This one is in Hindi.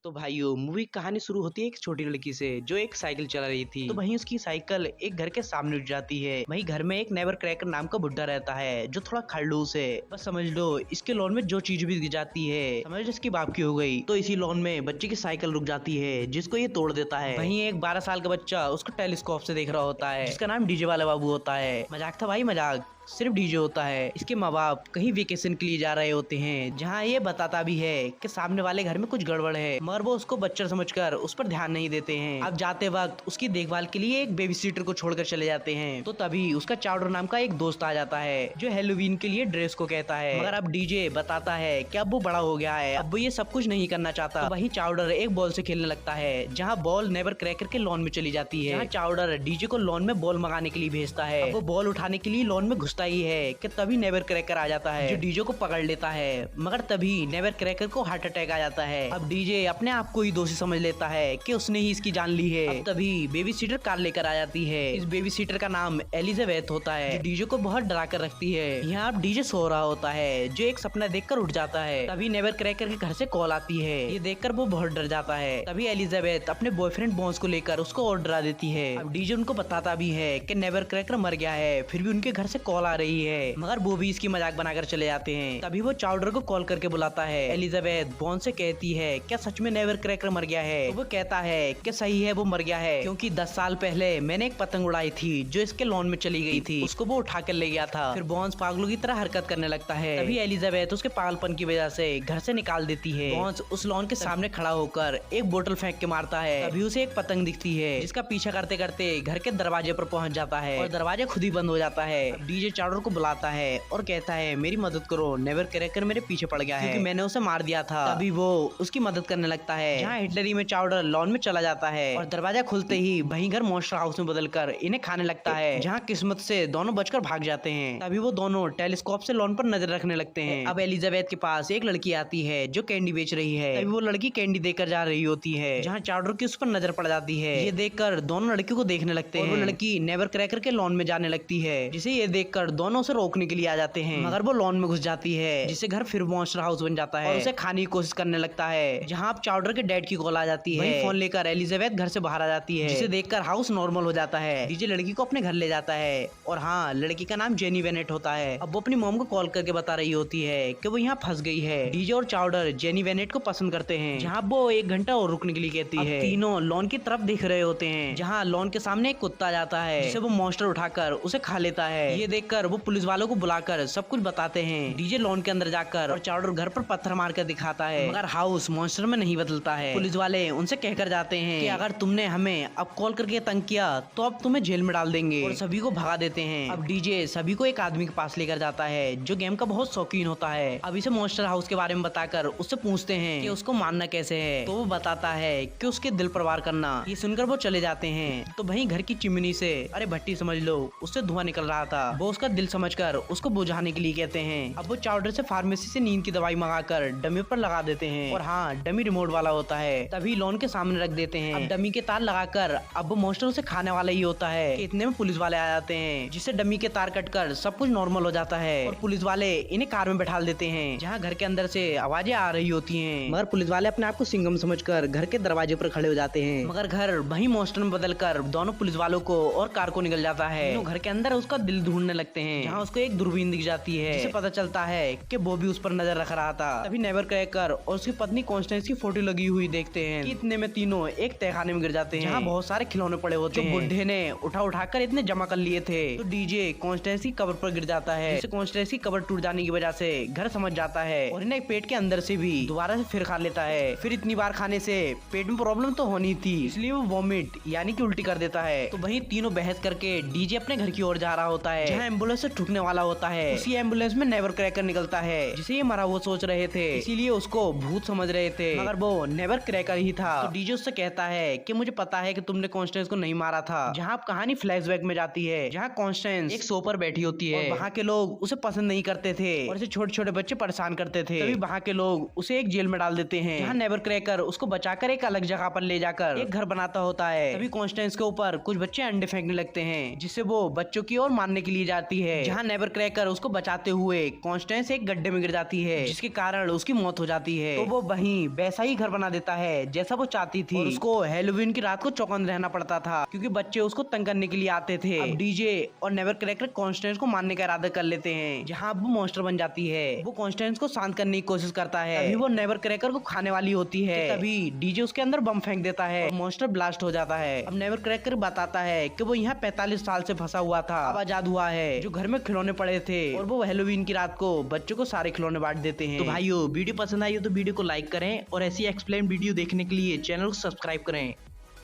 तो भाइयों मूवी कहानी शुरू होती है एक छोटी लड़की से जो एक साइकिल चला रही थी। तो वहीं उसकी साइकिल एक घर के सामने उठ जाती है। वहीं घर में एक नेवर क्रैकर नाम का बुड्ढा रहता है जो थोड़ा खड़ूस है। बस समझ लो इसके लॉन में जो चीज भी गिर जाती है समझ इसकी बाप की हो गई। तो इसी लॉन में बच्चे की साइकिल रुक जाती है जिसको ये तोड़ देता है। वहीं एक 12 साल का बच्चा उसको टेलीस्कोप से देख रहा होता है जिसका नाम डीजे वाला बाबू होता है। मजाक था भाई मजाक, सिर्फ डीजे होता है। इसके माँ बाप कहीं वेकेशन के लिए जा रहे होते हैं जहाँ ये बताता भी है कि सामने वाले घर में कुछ गड़बड़ है, मगर वो उसको बच्चा समझकर उस पर ध्यान नहीं देते हैं। अब जाते वक्त उसकी देखभाल के लिए एक बेबी सीटर को छोड़कर चले जाते हैं। तो तभी उसका चाउडर नाम का एक दोस्त आ जाता है जो हेलोवीन के लिए ड्रेस को कहता है। मगर अब डीजे बताता है कि अब वो बड़ा हो गया है, अब वो ये सब कुछ नहीं करना चाहता। तो वहीं चाउडर एक बॉल से खेलने लगता है जहाँ बॉल नेवर क्रैकर के लॉन में चली जाती है। चाउडर डीजे को लॉन में बॉल मंगाने के लिए भेजता है। अब वो बॉल उठाने के लिए लॉन में घुसता ही है कि तभी नेवर क्रैकर आ जाता है जो डीजे को पकड़ लेता है। मगर तभी नेवर क्रैकर को हार्ट अटैक आ जाता है। अब डीजे अपने आप को ही दोषी समझ लेता है कि उसने ही इसकी जान ली है। अब तभी बेबी सीटर कार लेकर आ जाती है। इस बेबी सीटर का नाम एलिजाबेथ होता है जो डीजे को बहुत डरा कर रखती है। यहाँ अब डीजे सो रहा होता है जो एक सपना देखकर उठ जाता है। तभी नेवर क्रैकर के घर से कॉल आती है। ये देखकर वो बहुत डर जाता है। तभी एलिजाबेथ अपने बॉयफ्रेंड बॉन्स को लेकर उसको और डरा देती है। अब डीजे उनको बताता भी है कि नेवर क्रैकर मर गया है, फिर भी उनके घर से कॉल आ रही है। मगर वो भी इसकी मजाक बनाकर चले जाते हैं। तभी वो चाउडर को कॉल करके बुलाता है। एलिजाबेथ बॉन से कहती है क्या सच में नेवर क्रैकर मर गया है? तो वो कहता है कि सही है वो मर गया है, क्योंकि 10 साल पहले मैंने एक पतंग उड़ाई थी जो इसके लॉन में चली गई थी, उसको वो उठा कर ले गया था। फिर बॉन्स पागलों की तरह हरकत करने लगता है। तभी एलिजाबेथ उसके पागलपन की वजह से घर से निकाल देती है। बॉन्स उस लॉन के सामने खड़ा होकर एक बोतल फेंक के मारता है। तभी उसे एक पतंग दिखती है जिसका पीछा करते करते घर के दरवाजे पर पहुंच जाता है और दरवाजा खुद ही बंद हो जाता है। डीजे चाउडर को बुलाता है और कहता है मेरी मदद करो, नेवर क्रैकर मेरे पीछे पड़ गया है क्योंकि मैंने उसे मार दिया था। तभी वो उसकी मदद करने लगता है। जहाँ हिटलरी में चाउडर लॉन में चला जाता है और दरवाजा खुलते ही वहीं घर मॉन्स्टर हाउस में बदलकर इन्हें खाने लगता है, जहाँ किस्मत से दोनों बचकर भाग जाते हैं। तभी वो दोनों टेलीस्कोप से लॉन पर नजर रखने लगते हैं। अब एलिजाबेथ के पास एक लड़की आती है जो कैंडी बेच रही है। तभी वो लड़की कैंडी देकर जा रही होती है जहाँ चाउडर की उस पर नजर पड़ जाती है। ये देखकर दोनों लड़कियों को देखने लगते हैं। वो लड़की नेवर क्रैकर के लॉन में जाने लगती है जिसे ये देखकर दोनों उसे रोकने के लिए आ जाते हैं। मगर वो लॉन में घुस जाती है जिससे घर फिर मॉन्स्टर हाउस बन जाता है और उसे खाने की कोशिश करने लगता है। जहाँ अब चाउडर के डैड की कॉल आ जाती है। फोन लेकर एलिजाबेथ घर से बाहर आ जाती है जिसे देखकर हाउस नॉर्मल हो जाता है। डीजे लड़की को अपने घर ले जाता है और हाँ, लड़की का नाम जेनी वेनेट होता है। अब वो अपनी मॉम को कॉल करके बता रही होती है कि वो यहाँ फंस गई है। डीजे और चाउडर जेनी वेनेट को पसंद करते हैं। जहाँ वो 1 घंटा और रुकने के लिए कहती है। तीनों लॉन की तरफ देख रहे होते हैं जहाँ लॉन के सामने एक कुत्ता आ जाता है जिसे वो मॉन्स्टर उठाकर उसे खा लेता है। ये देखकर वो पुलिस वालों को बुलाकर सब कुछ बताते हैं। डीजे लॉन के अंदर जाकर और चाउडर घर पर पत्थर मार कर दिखाता है, मगर हाउस मॉन्स्टर में नहीं बदलता है। पुलिस वाले उनसे कहकर जाते हैं कि अगर तुमने हमें अब कॉल करके तंग किया तो अब तुम्हें जेल में डाल देंगे और सभी को भगा देते हैं। अब डीजे सभी को एक आदमी के पास लेकर जाता है जो गेम का बहुत शौकीन होता है। अब इसे मॉन्स्टर हाउस के बारे में बताकर उससे पूछते हैं कि उसको मानना कैसे है। तो वो बताता है कि उसके दिल पर वार करना। ये सुनकर वो चले जाते हैं। तो वहीं घर की चिमनी से, अरे भट्टी समझ लो, उससे धुआं निकल रहा था। वो उसका दिल समझकर उसको बुझाने के लिए कहते हैं। अब वो चाउडर से फार्मेसी से नींद की दवाई मंगाकर डमी पर लगा देते हैं और हाँ, डमी रिमोट वाला होता है। तभी लॉन के सामने रख देते हैं। अब डमी के तार लगाकर अब वो मॉन्स्टर उसे खाने वाला ही होता है कि इतने में पुलिस वाले आ जाते हैं जिससे डमी के तार कटकर सब कुछ नॉर्मल हो जाता है और पुलिस वाले इन्हें कार में बैठा देते हैं जहाँ घर के अंदर से आवाजें आ रही होती हैं। मगर पुलिस वाले अपने आप को सिंघम समझकर घर के दरवाजे पर खड़े हो जाते हैं। मगर घर वही मॉन्स्टर में बदलकर दोनों पुलिस वालों को और कार को निकल जाता है। घर के अंदर उसका दिल ढूंढने लगते हैं जहाँ उसको एक दूरबीन दिख जाती है जिसे पता चलता है कि वो भी उस पर नजर रख रहा था। तभी नेवर क्रैकर और उसकी पत्नी कॉन्स्टेंस की फोटो लगी हुई देखते हैं कि इतने में तीनों एक तहखाने में गिर जाते हैं जहाँ बहुत सारे खिलौने पड़े होते हैं। बुढ़े ने उठाकर इतने जमा कर लिए थे। तो डीजे कॉन्स्टेंस की कब्र पर गिर जाता है जिससे कॉन्स्टेंस की कब्र टूट जाने की वजह से घर समझ जाता है और इन्हें पेट के अंदर से भी दोबारा से फिर खा लेता है। फिर इतनी बार खाने से पेट में प्रॉब्लम तो होनी थी, इसलिए वो वॉमिट यानी कि उल्टी कर देता है। तो वहीं तीनों बहस करके डीजे अपने घर की ओर जा रहा होता है जहाँ एम्बुलेंस से ठुकने वाला होता है। उसी एम्बुलेंस में नेवर क्रैकर निकलता है जिसे ये मरा वो सोच रहे थे, इसीलिए उसको भूत समझ रहे थे, मगर वो नेवर क्रैकर ही था। तो डीजे उससे कहता है कि मुझे पता है कि तुमने कॉन्स्टेंस को नहीं मारा था। जहाँ अब कहानी फ्लैशबैक में जाती है जहाँ कॉन्स्टेंस एक शो पर बैठी होती है और वहाँ के लोग उसे पसंद नहीं करते थे और इसे छोटे छोटे बच्चे परेशान करते थे। तभी वहाँ के लोग उसे एक जेल में डाल देते हैं जहाँ नेवर क्रैकर उसको बचाकर एक अलग जगह पर ले जाकर एक घर बनाता होता है। तभी कॉन्स्टेंस के ऊपर कुछ बच्चे अंडे फेंकने लगते हैं जिससे वो बच्चों की ओर मारने के लिए जा जाती है, जहाँ नेवर क्रैकर उसको बचाते हुए कॉन्स्टेंस एक गड्ढे में गिर जाती है, जिसके कारण उसकी मौत हो जाती है। तो वो वहीं वैसा ही घर बना देता है जैसा वो चाहती थी, और उसको हैलोवीन की रात को चौकन्ने रहना पड़ता था क्योंकि बच्चे उसको तंग करने के लिए आते थे। अब डीजे और नेवर क्रैकर कॉन्स्टेंस को मारने का इरादा कर लेते हैं, जहाँ वो मॉन्स्टर बन जाती है। वो कॉन्स्टेंस को शांत करने की कोशिश करता है, तभी वो नेवर क्रैकर को खाने वाली होती है। तभी डीजे उसके अंदर बम फेंक देता है और मॉन्स्टर ब्लास्ट हो जाता है। अब नेवर क्रैकर बताता है कि वो यहाँ 45 साल से फंसा हुआ था, अब आजाद हुआ है, जो घर में खिलौने पड़े थे, और वो हैलोवीन की रात को बच्चों को सारे खिलौने बांट देते हैं। तो भाइयों, वीडियो पसंद आई हो तो वीडियो को लाइक करें और ऐसी एक्सप्लेन वीडियो देखने के लिए चैनल को सब्सक्राइब करें।